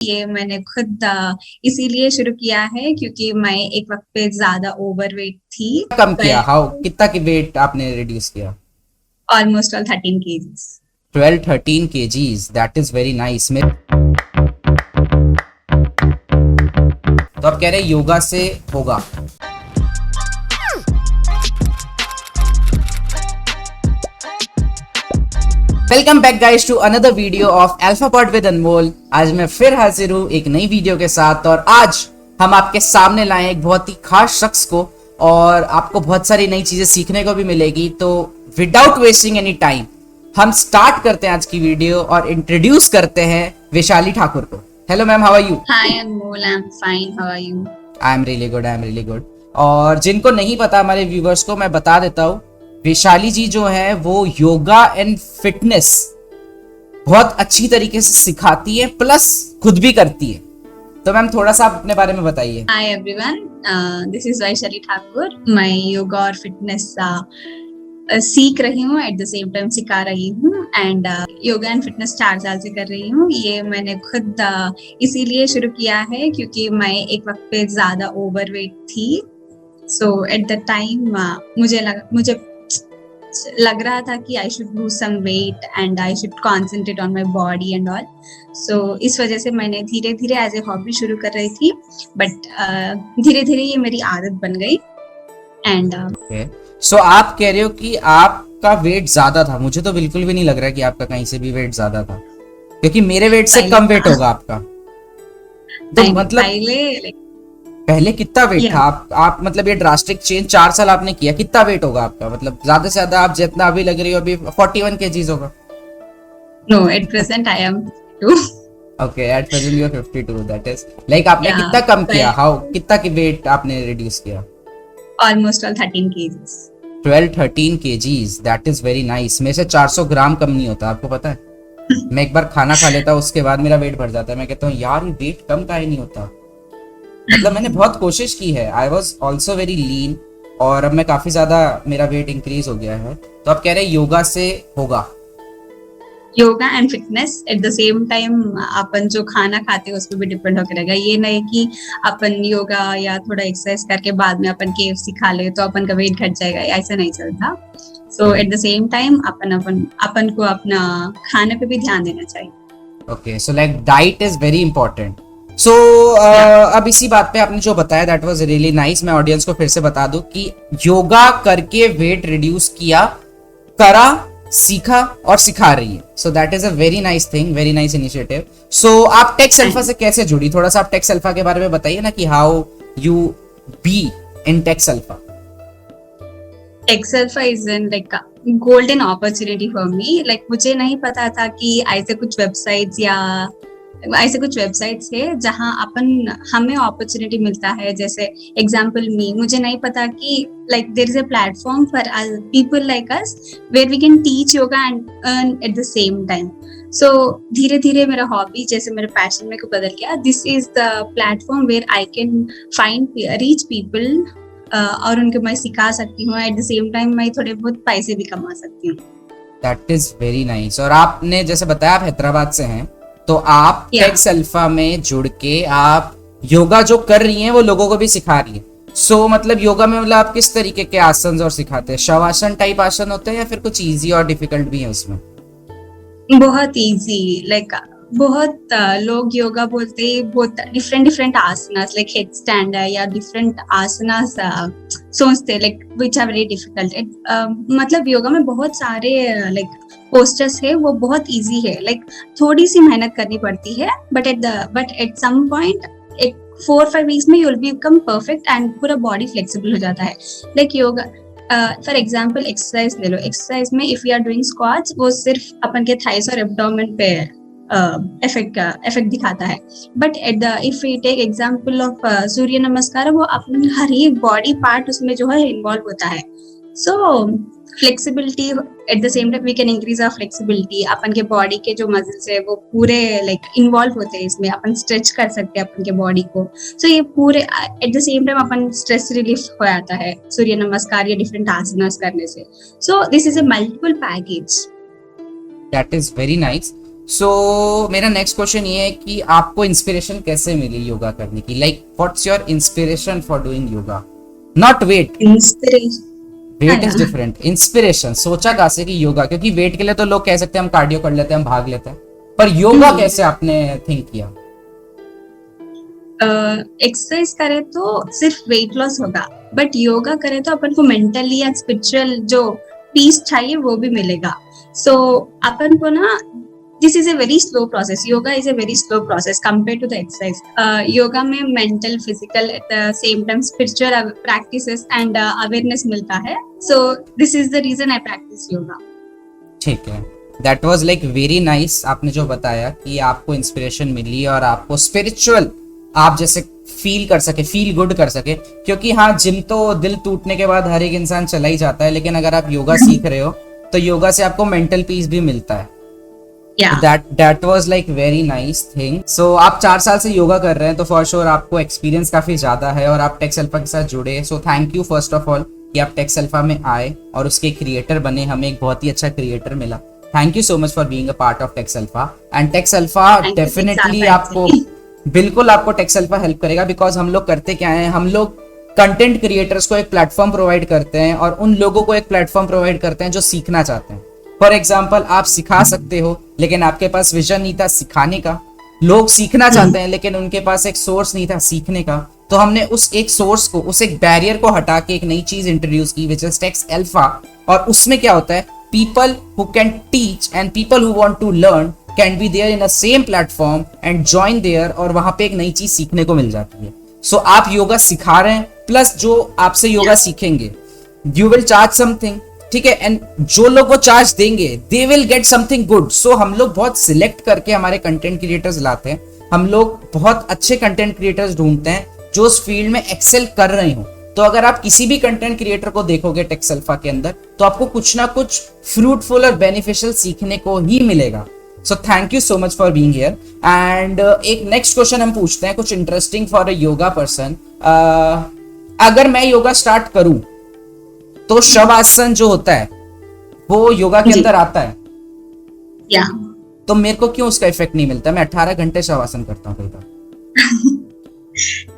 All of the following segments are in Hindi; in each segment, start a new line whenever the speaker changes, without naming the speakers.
ये मैंने खुद इसीलिए शुरू किया है क्योंकि मैं एक वक्त पे ज्यादा ओवरवेट थी।
कम किया?
पर
हाउ कितना की वेट आपने रिड्यूस किया?
Almost all 13 kgs।
12-13 kgs, that is very nice. मैं तो आप कह रहे हैं योगा से होगा? Welcome back guys to another video of Alpha Pod with Anmol. आज मैं फिर हाजिर हूँ एक नई वीडियो के साथ और आज हम आपके सामने लाए हैं एक बहुत ही खास शख्स को और आपको बहुत सारी नई चीजें सीखने को भी मिलेगी। तो विदाउट वेस्टिंग एनी टाइम हम स्टार्ट करते हैं आज की वीडियो और इंट्रोड्यूस करते हैं वैशाली ठाकुर को। Hello ma'am, how are you?
Hi Anmol, I am fine, how are you?
I am really good, I am really good. और जिनको नहीं पता हमारे व्यूवर्स को मैं बता देता हूँ, वैशाली जी जो है वो योगा एंड फिटनेस बहुत अच्छी तरीके से सिखाती है, प्लस खुद भी करती है। तो मैम थोड़ा सा आप अपने बारे में बताइए।
Hi everyone, this is Vaishali Thakur. मैं योगा और फिटनेस सीख रही हूँ, एट द सेम टाइम सिखा रही हूँ। एंड योगा एंड फिटनेस 4 साल से कर रही हूँ। ये मैंने खुद इसीलिए शुरू किया है क्योंकि मैं एक वक्त पे ज्यादा ओवरवेट थी। सो एट द टाइम मुझे लग रहा था कि I should lose some weight and I should concentrate on my body and all. So इस वजह से मैंने धीरे धीरे एज ए हॉबी शुरू कर रही थी, बट धीरे धीरे ये मेरी आदत बन गई। एंड
सो आप कह रहे हो कि आपका वेट ज्यादा था। मुझे तो बिल्कुल भी नहीं लग रहा कि आपका कहीं से भी वेट ज्यादा था, क्योंकि मेरे वेट से कम वेट होगा आपका। तो मतलब पहले कितना वेट था? आप मतलब ये ड्रास्टिक चेंज 4 साल आपने किया, कितना वेट होगा आपका? मतलब ज्यादा से ज्यादा आप जितना अभी लग रही हो अभी 41 kgs होगा।
No, at present I am 52।
Okay, at present you are 52, that is like आपने कितना कम किया? हाउ कितना की वेट आपने रिड्यूस किया?
Almost all 13 kgs।
12-13 kgs, that is very nice. मेरे से 400 ग्राम कम नहीं होता, आपको पता है? मैं एक बार खाना खा लेता हूँ, उसके बाद मेरा वेट बढ़ जाता है। मैं कहता हूँ यार ये वेट कम काहे नहीं होता। मतलब मैंने बहुत कोशिश की है। I was also very lean और अब मैं काफी ज्यादा, मेरा वेट इंक्रीज हो गया है। तो आप कह रहे हैं योगा से होगा?
Yoga and fitness at the same time. अपन जो खाना खाते हैं उस पर भी डिपेंड होकर रहेगा। ये नहीं कि अपन योगा या थोड़ा एक्सरसाइज करके बाद में अपन KFC खा ले तो अपन का वेट घट जाएगा, ऐसा नहीं चलता। So at the same time अपन को अपना खाने पे भी ध्यान देना चाहिए।
Okay, so like diet is very important. So अब इसी बात पे आपने जो बताया दैट वाज रियली नाइस। मैं ऑडियंस को फिर से बता दूं कि योगा करके वेट रिड्यूस किया, करा, सीखा और सिखा रही है। So that is a very nice thing, very nice initiative. So आप टेक्स अल्फा से कैसे जुड़ी? थोड़ा सा आप टेक्स अल्फा के बारे में बताइए ना कि how you be in Tex Alpha.
Tex Alpha is an like golden opportunity for me. Like मुझे नहीं पता था कि ऐसे कुछ वेबसाइट्स है जहां हमें अपॉर्चुनिटी मिलता है। जैसे एग्जांपल मुझे नहीं पता कि like there is a platform for people like us where we can teach yoga and earn at the same time. So धीरे धीरे मेरा हॉबी जैसे मेरे पैशन में को बदल गया। This is the platform where I can find reach people और उनको मैं सिखा सकती हूँ। एट द सेम टाइम मैं थोड़े बहुत पैसे भी कमा सकती हूँ।
That is very nice. और आपने जैसे बताया आप हैदराबाद से हैं, तो आप टेक्स अल्फा में जुड़ के आप योगा जो कर रही हैं वो लोगों को भी सिखा रही है। सो मतलब योगा में मतलब आप किस तरीके के आसन और सिखाते हैं? शवासन टाइप आसन होते हैं या फिर कुछ इजी और डिफिकल्ट भी है उसमें?
बहुत इजी, लाइक बहुत लोग योगा बोलते हैं बहुत different asanas like head stand है या डिफरेंट आसनास सोचते like which are very difficult. मतलब योगा में बहुत सारे लाइक पोस्टर्स है, वो बहुत इजी है। लाइक थोड़ी सी मेहनत करनी पड़ती है, बट एट सम पॉइंट एक 4-5 वीक्स में you will become perfect and पूरा बॉडी फ्लेक्सिबल हो जाता है। Like yoga for example exercise ले लो। एक्सरसाइज में if you are doing squats, वो सिर्फ अपन के थाइस और एब्डोमेन पे इफेक्ट दिखाता है। But if we take example of Surya Namaskar, वो अपन हर एक बॉडी पार्ट उसमें जो है इन्वॉल्व होता है। So flexibility at the same time we can increase our flexibility. अपन के बॉडी के जो मसल्स है वो पूरे लाइक इन्वॉल्व होते हैं इसमें। अपन स्ट्रेच कर सकते हैं अपन के बॉडी को। सो ये पूरे eight the same time upon stress relief हो जाता है सूर्य नमस्कार या डिफरेंट आसनास करने से। So this is a multiple package.
That is very nice. So मेरा नेक्स्ट क्वेश्चन ये है कि आपको इंस्पिरेशन कैसे मिली योगा करने की, like what's your inspiration for doing yoga, not weight,
inspiration.
Weight is different, inspiration सोचा कहाँ से कि योगा, क्योंकि वेट के लिए तो लोग कह सकते हैं हम कार्डियो कर लेते हैं, हम भाग लेते हैं, पर योगा कैसे आपने थिंक किया?
एक्सरसाइज करे तो सिर्फ वेट लॉस होगा, बट योगा करे तो अपन को मेंटली या स्पिरिचुअल जो पीस चाहिए वो भी मिलेगा। सो अपन को ना, this is a very slow process, yoga is a very slow process compare to the exercise. Yoga में mental, physical, at the same time spiritual practices and awareness मिलता है। So this is the reason I practice yoga.
ठीक है, that was like very nice. आपने जो बताया कि आपको इंस्पिरेशन मिली और आपको स्पिरिचुअल आप जैसे फील कर सके, फील गुड कर सके, क्योंकि हाँ जिम तो दिल टूटने के बाद हर एक इंसान चला ही जाता है, लेकिन अगर आप योगा सीख रहे हो तो योगा से आपको मेंटल पीस भी मिलता है। That was like very nice thing. So आप 4 साल से योगा कर रहे हैं तो फॉर श्योर आपको एक्सपीरियंस काफी ज्यादा है और आप टेक्स अल्फा के साथ जुड़े। So thank you first of all कि आप टेक्स अल्फा में आए और उसके क्रिएटर बने, हमें एक बहुत ही अच्छा क्रिएटर मिला। Thank you so much for being a part of Tex Alpha. And Tex Alpha definitely आपको, बिल्कुल आपको टेक्स अल्फा हेल्प करेगा, बिकॉज हम लोग करते क्या है, हम लोग कंटेंट क्रिएटर्स को एक प्लेटफॉर्म प्रोवाइड करते हैं और उन लोगों को एक प्लेटफॉर्म प्रोवाइड करते हैं जो सीखना चाहते हैं। फॉर एग्जाम्पल आप सिखा सकते हो लेकिन आपके पास विजन नहीं था सिखाने का, लोग सीखना चाहते हैं लेकिन उनके पास एक सोर्स नहीं था सीखने का, तो हमने उस एक सोर्स को, उस एक बैरियर को हटा के एक नई चीज इंट्रोड्यूस की विच इज टेक्स अल्फा। और उसमें क्या होता है, people who can teach and people who want to learn can be there in a same platform and join there, और वहां पे एक नई चीज सीखने को मिल जाती है। सो आप योगा सिखा रहे हैं, प्लस जो आपसे योगा सीखेंगे यू विल चार्ज समथिंग, ठीक है, एंड जो लोग वो चार्ज देंगे they will get something good. So हम लोग बहुत सिलेक्ट करके हमारे कंटेंट क्रिएटर्स लाते हैं, हम लोग बहुत अच्छे कंटेंट क्रिएटर्स ढूंढते हैं जो उस फील्ड में एक्सेल कर रहे हो। तो अगर आप किसी भी कंटेंट क्रिएटर को देखोगे टेक्स अल्फा के अंदर तो आपको कुछ ना कुछ फ्रूटफुल और बेनिफिशियल सीखने को ही मिलेगा। So thank you so much for being here. And एक नेक्स्ट क्वेश्चन हम पूछते हैं कुछ interesting for a yoga person. अगर मैं योगा स्टार्ट करूं तो शवासन जो होता है वो योगा के अंदर आता है,
या
तो मेरे को क्यों उसका इफेक्ट नहीं मिलता? मैं 18 घंटे शवासन करता हूँ कई बार।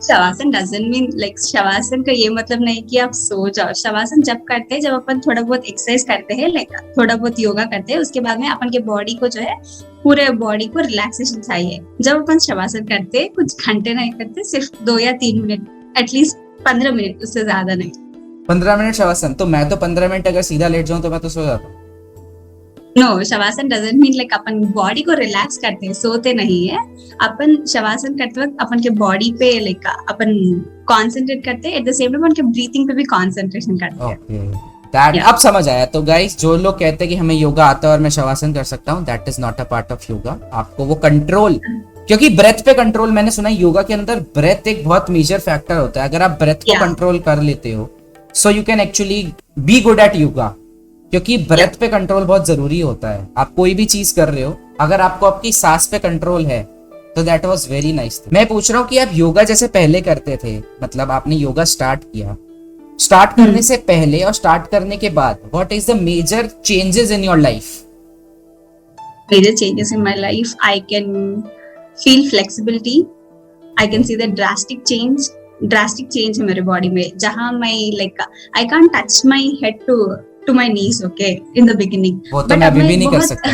Shavasana doesn't mean like, shavasana का ये मतलब नहीं कि आप सो जाओ। शवासन जब करते हैं, जब अपन थोड़ा बहुत एक्सरसाइज करते हैं, लाइक थोड़ा बहुत योगा करते हैं, उसके बाद में अपन के बॉडी को जो है, पूरे बॉडी को रिलैक्सेशन चाहिए। जब अपन शवासन करते हैं कुछ घंटे नहीं करते, सिर्फ 2 या 3 मिनट, एटलीस्ट 15 मिनट, उससे ज्यादा नहीं।
15 मिनट शवासन? तो मैं तो 15 मिनट अगर सीधा लेट जाऊं तो मैं तो सो जाता हूँ।
No, shavasana doesn't mean like अपन बॉडी को रिलैक्स करते हैं, सोते नहीं है। अपन शवासन करते वक्त अपन के बॉडी पे लाइक अपन कंसंट्रेट करते हैं, एट द सेम टाइम अपन के ब्रीथिंग पे भी कंसंट्रेशन करते हैं।
ओके, दैट अब समझ आया। तो गाइस, जो लोग कहते हैं कि हमें योगा आता है और मैं शवासन कर सकता हूँ, that is not a part of yoga. आपको वो कंट्रोल, क्योंकि ब्रेथ पे कंट्रोल, मैंने सुना योगा के अंदर ब्रेथ एक बहुत मेजर फैक्टर होता है। अगर आप ब्रेथ को कंट्रोल कर लेते हो so you can actually be good at yoga, क्योंकि ब्रेथ पे कंट्रोल बहुत जरूरी होता है। आप कोई भी चीज कर रहे हो, अगर आपको आपकी सांस पे कंट्रोल है तो दैट वाज वेरी नाइस। मैं पूछ रहा हूँ कि आप योगा जैसे पहले करते थे, मतलब आपने योगा स्टार्ट किया, स्टार्ट करने से पहले और स्टार्ट करने के बाद what is the major changes in your life?
Major changes in my life, I can feel flexibility, I can see the drastic change है मेरे बॉडी में, जहाँ मैं like I can't touch my head to my knees, okay, in the beginning.
वो तो मैं अभी भी नहीं कर सकता।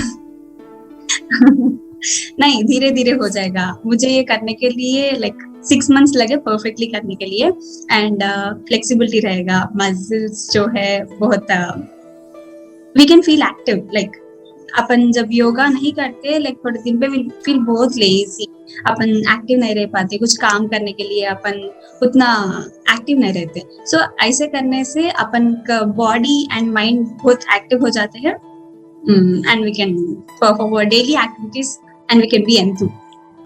नहीं, धीरे धीरे हो जाएगा। मुझे ये करने के लिए लाइक 6 months लगे परफेक्टली करने के लिए, एंड फ्लेक्सिबिलिटी रहेगा, मसल्स जो है बहुत, we can feel active. Like अपन जब योगा नहीं करते, लाइक थोड़े दिन पे फील बहुत लेजी, अपन एक्टिव नहीं रह पाते, कुछ काम करने के लिए अपन उतना एक्टिव नहीं रहते। सो ऐसे करने से अपन का बॉडी एंड माइंड बहुत एक्टिव हो जाते हैं, and we can perform our daily activities and we can be enthu.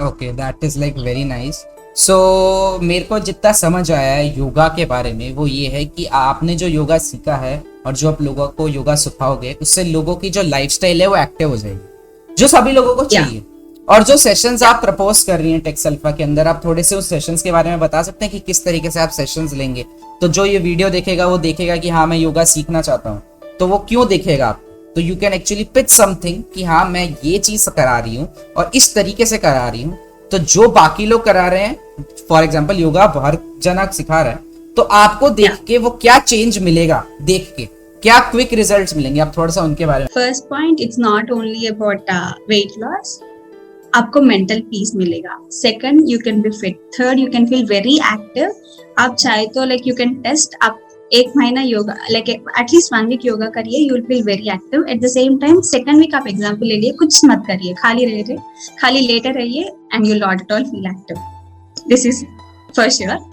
Okay, that is like very nice. So मेरे को जितना समझ आया है योगा के बारे में वो ये है कि आपने जो योगा सीखा है और जो आप लोगों को योगा सिखाओगे, उससे लोगों की जो लाइफस्टाइल है वो एक्टिव हो जाएगी, जो सभी लोगों को चाहिए। और जो सेशंस आप प्रपोज कर रही हैं टेक्स अल्फा के अंदर, आप थोड़े से उस सेशंस के बारे में बता सकते हैं कि किस तरीके से आप सेशंस लेंगे? तो जो ये वीडियो देखेगा वो देखेगा कि हाँ मैं योगा सीखना चाहता हूँ, तो वो क्यों देखेगा आप? तो you can actually pitch something कि हाँ मैं ये चीज करा रही हूँ और इस तरीके से करा रही हूँ, तो जो बाकी लोग करा रहे हैं, फॉर एग्जाम्पल योगा हर जना सिखा रहा है, तो आपको देख के वो क्या चेंज मिलेगा, देख के क्या क्विक रिजल्ट्स मिलेंगे, आप थोड़ा सा उनके बारे में।
First point, it's not only about weight loss, आपको मेंटल पीस मिलेगा। Second, you can be fit. Third, you can feel very active. आप चाहे तो लाइक यू कैन टेस्ट, आप 1 महीना yoga like at least 1 week yoga करिए, you will feel very active. At the same time second week आप एग्जांपल ले लिए, कुछ मत करिए, खाली लेटे रहिए and you not at all feel active. This is for sure.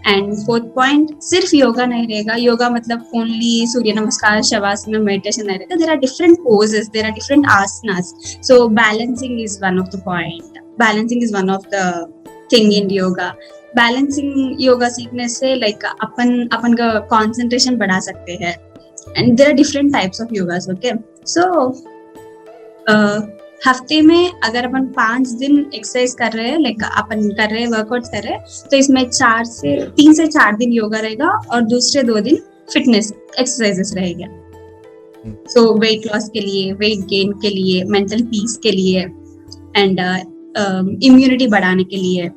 And fourth point, सिर्फ योगा नहीं रहेगा। योगा मतलब ओनली सूर्य नमस्कार, शवासन, मेडिटेशन नहीं रहेगा। There are different poses, there are different asanas, so balancing is one of the point. Balancing is one of the thing in yoga. Balancing yoga सीखने से लाइक अपन का कंसंट्रेशन बढ़ा सकते हैं। And there are different types of yogas, okay. So हफ्ते में अगर अपन 5 दिन एक्सरसाइज कर रहे हैं, लाइक अपन कर रहे हैं, वर्कआउट कर रहे हैं, तो इसमें 3 से 4 दिन योगा रहेगा और दूसरे 2 दिन फिटनेस एक्सरसाइजेस रहेगा। सो वेट लॉस के लिए, वेट गेन के लिए, मेंटल पीस के लिए एंड इम्यूनिटी बढ़ाने के लिए।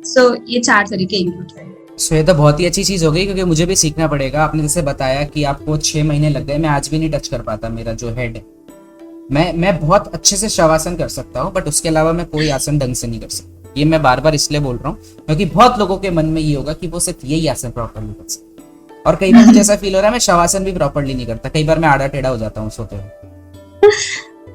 सो ये 4 तरीके इंक्लूड रहेंगे।
सो ये तो बहुत ही अच्छी चीज हो गई, क्योंकि मुझे भी सीखना पड़ेगा। आपने जैसे बताया कि आपको 6 महीने लग गए, मैं आज भी नहीं टच कर पाता मेरा जो हेड है। मैं बहुत अच्छे से शवासन कर सकता हूँ, बट उसके अलावा मैं कोई आसन ढंग से नहीं कर सकता। ये मैं बार बार इसलिए बोल रहा हूँ क्योंकि बहुत लोगों के मन में ये होगा कि वो सिर्फ यही आसन प्रॉपरली कर सकते, और कई बार मुझे ऐसा फील हो रहा है मैं शवासन भी प्रॉपरली नहीं करता, कई बार मैं आड़ा टेढ़ा हो जाता हूँ सोते हुए।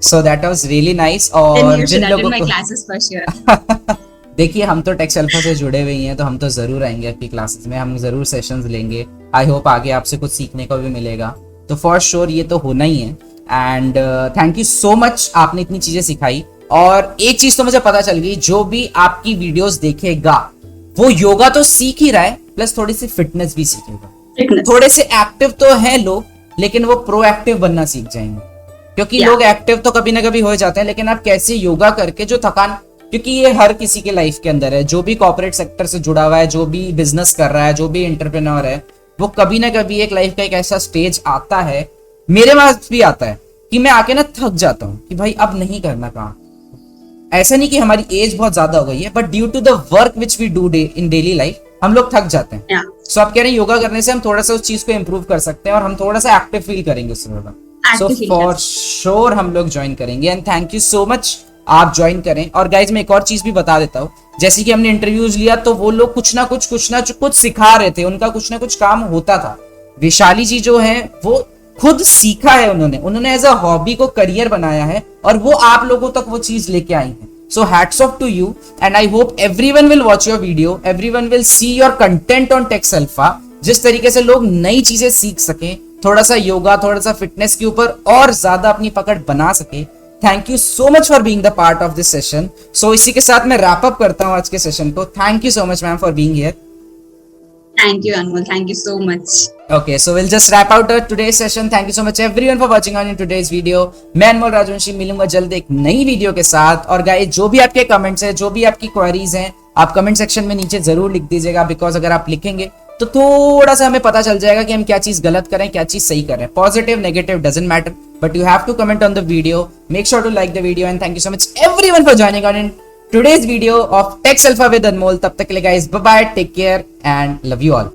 So that was really nice. और जिन लोगों को देखिए, हम तो टेक्स अल्फा से जुड़े हुए हैं, तो हम तो जरूर आएंगे आपकी क्लासेस में, हम जरूर सेशंस लेंगे। आई होप आगे आपसे कुछ सीखने को भी मिलेगा, तो फॉर श्योर ये तो होना ही है। And thank you so much, आपने इतनी चीजें सिखाई। और एक चीज तो मुझे पता चल गई, जो भी आपकी वीडियोस देखेगा वो योगा तो सीख ही रहा है, प्लस थोड़ी सी फिटनेस भी सीखेगा। थोड़े से एक्टिव तो है लोग, लेकिन वो प्रोएक्टिव बनना सीख जाएंगे, क्योंकि लोग एक्टिव तो कभी ना कभी हो जाते हैं, लेकिन आप कैसे योगा करके जो थकान, क्योंकि ये हर किसी के लाइफ के अंदर है, जो भी कॉर्पोरेट सेक्टर से जुड़ा हुआ है, जो भी बिजनेस कर रहा है, जो भी एंटरप्रेन्योर है, वो कभी ना कभी एक लाइफ का एक ऐसा स्टेज आता है, मेरे पास भी आता है, कि मैं आके ना थक जाता हूँ कि भाई अब नहीं करना काम। ऐसा नहीं कि हमारी एज बहुत ज्यादा हो गई है, but due to the work which we do in daily life हम लोग थक जाते हैं। सो आप कह रहे हैं योगा करने से हम थोड़ा सा उस चीज को इम्प्रूव कर सकते हैं और हम थोड़ा सा एक्टिव फील करेंगे उससे ज्यादा। सो फॉर श्योर हम लोग ज्वाइन करेंगे। And thank you so much, आप ज्वाइन करें। और गाइज मैं एक और चीज भी बता देता हूँ, जैसे कि हमने इंटरव्यूज लिया तो वो लोग कुछ ना कुछ सिखा रहे थे, उनका कुछ ना कुछ काम होता था। विशाली जी जो है वो खुद सीखा है, उन्होंने एज अ हॉबी को करियर बनाया है, और वो आप लोगों तक वो चीज लेके आई है। So hats off to you, and I hope everyone will watch your video, everyone will see your content on Tex Alpha. जिस तरीके से लोग नई चीजें सीख सके, थोड़ा सा योगा, थोड़ा सा फिटनेस के ऊपर और ज्यादा अपनी पकड़ बना सके। Thank you so much for being the part of this session. So इसी के साथ मैं रैप अप करता हूँ आज के सेशन को। Thank you so much ma'am for being here.
Thank you, Anmol. Thank you so much.
Okay, so we'll just wrap out today's session. Thank you so much everyone for watching on in today's video. मैं अनमोल राजवंशी मिलूंगा जल्द एक नई वीडियो के साथ। और गाइस, जो भी आपके कमेंट्स हैं, जो भी आपकी क्वेरीज हैं, आप कमेंट सेक्शन में नीचे जरूर लिख दीजिएगा, बिकॉज अगर आप लिखेंगे तो थोड़ा सा हमें पता चल जाएगा कि हम क्या चीज गलत करें, क्या चीज सही कर रहे हैं। Positive negative doesn't matter, but you have to comment on the video. Make sure to like the video, and thank you so much everyone for joining on in today's video of Tex Alpha with Anmol. तब तक के लिए guys, bye bye, take care and love you all.